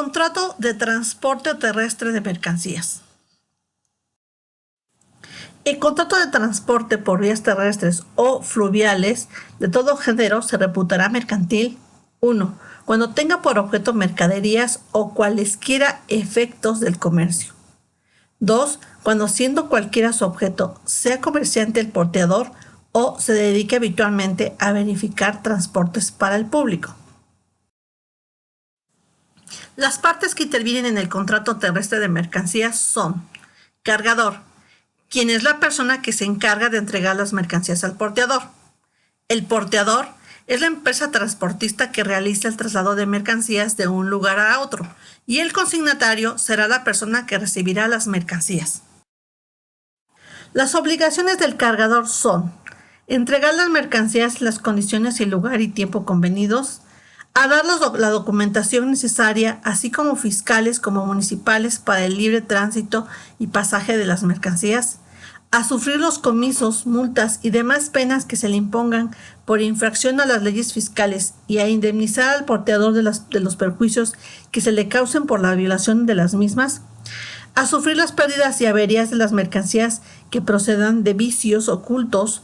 Contrato de transporte terrestre de mercancías. El contrato de transporte por vías terrestres o fluviales de todo género se reputará mercantil 1. Cuando tenga por objeto mercaderías o cualesquiera efectos del comercio. 2. Cuando siendo cualquiera su objeto, sea comerciante el porteador o se dedique habitualmente a verificar transportes para el público. Las partes que intervienen en el contrato terrestre de mercancías son cargador, quien es la persona que se encarga de entregar las mercancías al porteador. El porteador es la empresa transportista que realiza el traslado de mercancías de un lugar a otro, y el consignatario será la persona que recibirá las mercancías. Las obligaciones del cargador son entregar las mercancías en las condiciones y lugar y tiempo convenidos, a dar la documentación necesaria, así como fiscales como municipales para el libre tránsito y pasaje de las mercancías, a sufrir los comisos, multas y demás penas que se le impongan por infracción a las leyes fiscales y a indemnizar al porteador de los perjuicios que se le causen por la violación de las mismas, a sufrir las pérdidas y averías de las mercancías que procedan de vicios ocultos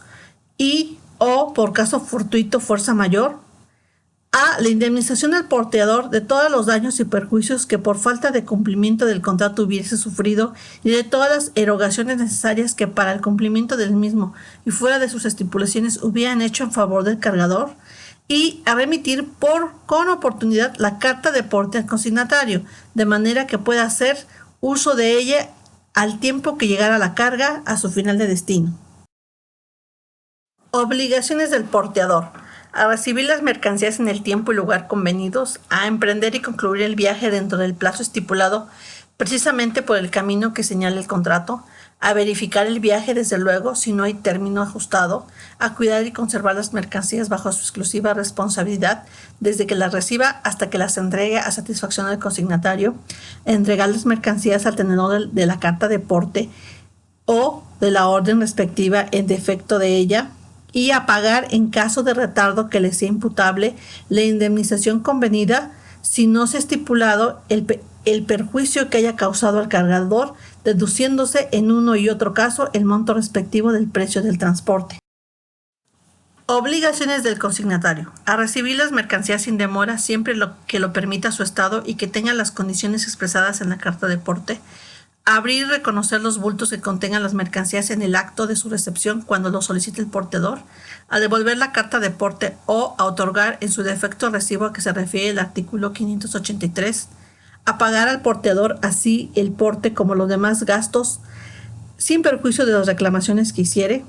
y o por caso fortuito fuerza mayor, a la indemnización al porteador de todos los daños y perjuicios que por falta de cumplimiento del contrato hubiese sufrido y de todas las erogaciones necesarias que para el cumplimiento del mismo y fuera de sus estipulaciones hubieran hecho en favor del cargador, y a remitir con oportunidad la carta de porte al consignatario, de manera que pueda hacer uso de ella al tiempo que llegara la carga a su final de destino. Obligaciones del porteador: a recibir las mercancías en el tiempo y lugar convenidos, a emprender y concluir el viaje dentro del plazo estipulado precisamente por el camino que señala el contrato, a verificar el viaje desde luego si no hay término ajustado, a cuidar y conservar las mercancías bajo su exclusiva responsabilidad desde que las reciba hasta que las entregue a satisfacción del consignatario, a entregar las mercancías al tenedor de la carta de porte o de la orden respectiva en defecto de ella, y a pagar en caso de retardo que le sea imputable la indemnización convenida si no se ha estipulado el perjuicio que haya causado al cargador, deduciéndose en uno y otro caso el monto respectivo del precio del transporte. Obligaciones del consignatario: a recibir las mercancías sin demora siempre que lo permita su estado y que tenga las condiciones expresadas en la carta de porte, a abrir y reconocer los bultos que contengan las mercancías en el acto de su recepción cuando lo solicite el porteador, a devolver la carta de porte o a otorgar en su defecto el recibo a que se refiere el artículo 583, a pagar al porteador así el porte como los demás gastos sin perjuicio de las reclamaciones que hiciere,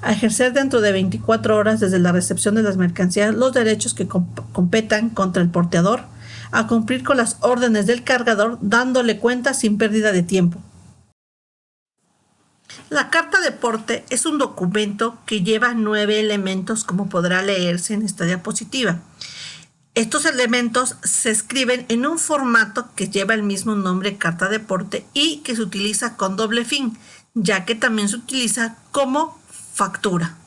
a ejercer dentro de 24 horas desde la recepción de las mercancías los derechos que competan contra el porteador, a cumplir con las órdenes del cargador dándole cuenta sin pérdida de tiempo. La carta de porte es un documento que lleva 9 elementos, como podrá leerse en esta diapositiva. Estos elementos se escriben en un formato que lleva el mismo nombre, carta de porte, y que se utiliza con doble fin, ya que también se utiliza como factura.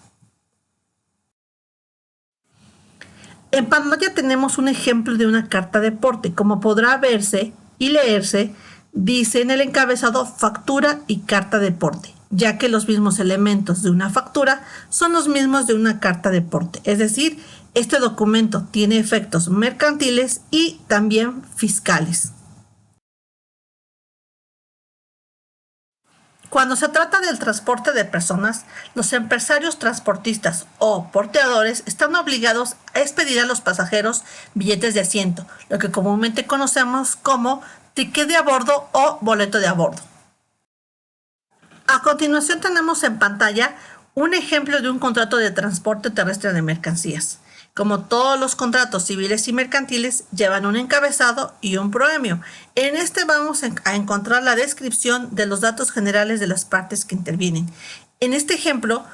En pantalla tenemos un ejemplo de una carta de porte. Como podrá verse y leerse, dice en el encabezado factura y carta de porte, ya que los mismos elementos de una factura son los mismos de una carta de porte. Es decir, este documento tiene efectos mercantiles y también fiscales. Cuando se trata del transporte de personas, los empresarios transportistas o porteadores están obligados a expedir a los pasajeros billetes de asiento, lo que comúnmente conocemos como ticket de a bordo o boleto de a bordo. A continuación tenemos en pantalla un ejemplo de un contrato de transporte terrestre de mercancías. Como todos los contratos civiles y mercantiles, llevan un encabezado y un proemio. En este vamos a encontrar la descripción de los datos generales de las partes que intervienen. En este ejemplo,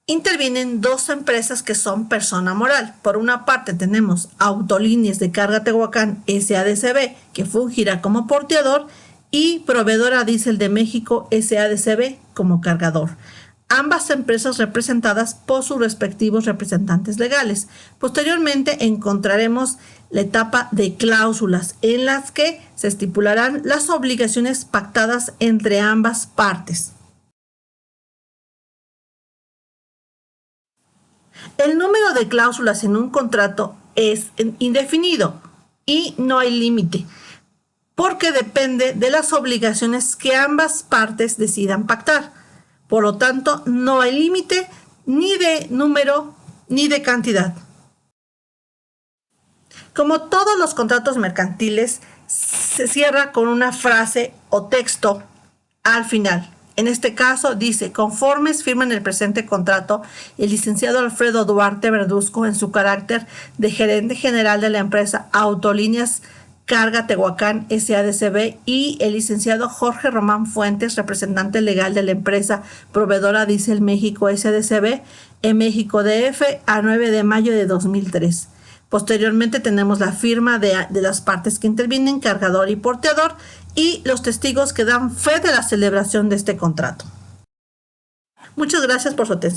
intervienen dos empresas que son persona moral. Por una parte tenemos Autolíneas de Carga Tehuacán S.A.D.C.B., que fungirá como porteador, y Proveedora Diesel de México S.A.D.C.B. como cargador. Ambas empresas representadas por sus respectivos representantes legales. Posteriormente encontraremos la etapa de cláusulas, en las que se estipularán las obligaciones pactadas entre ambas partes. El número de cláusulas en un contrato es indefinido y no hay límite, porque depende de las obligaciones que ambas partes decidan pactar. Por lo tanto, no hay límite ni de número ni de cantidad. Como todos los contratos mercantiles, se cierra con una frase o texto al final. En este caso dice: conformes firman el presente contrato el licenciado Alfredo Duarte Verduzco en su carácter de gerente general de la empresa Autolíneas Carga Tehuacán S.A.D.C.B. y el licenciado Jorge Román Fuentes, representante legal de la empresa proveedora Diesel México S.A.D.C.B. en México DF, a 9 de mayo de 2003. Posteriormente tenemos la firma de las partes que intervienen, cargador y porteador, y los testigos que dan fe de la celebración de este contrato. Muchas gracias por su atención.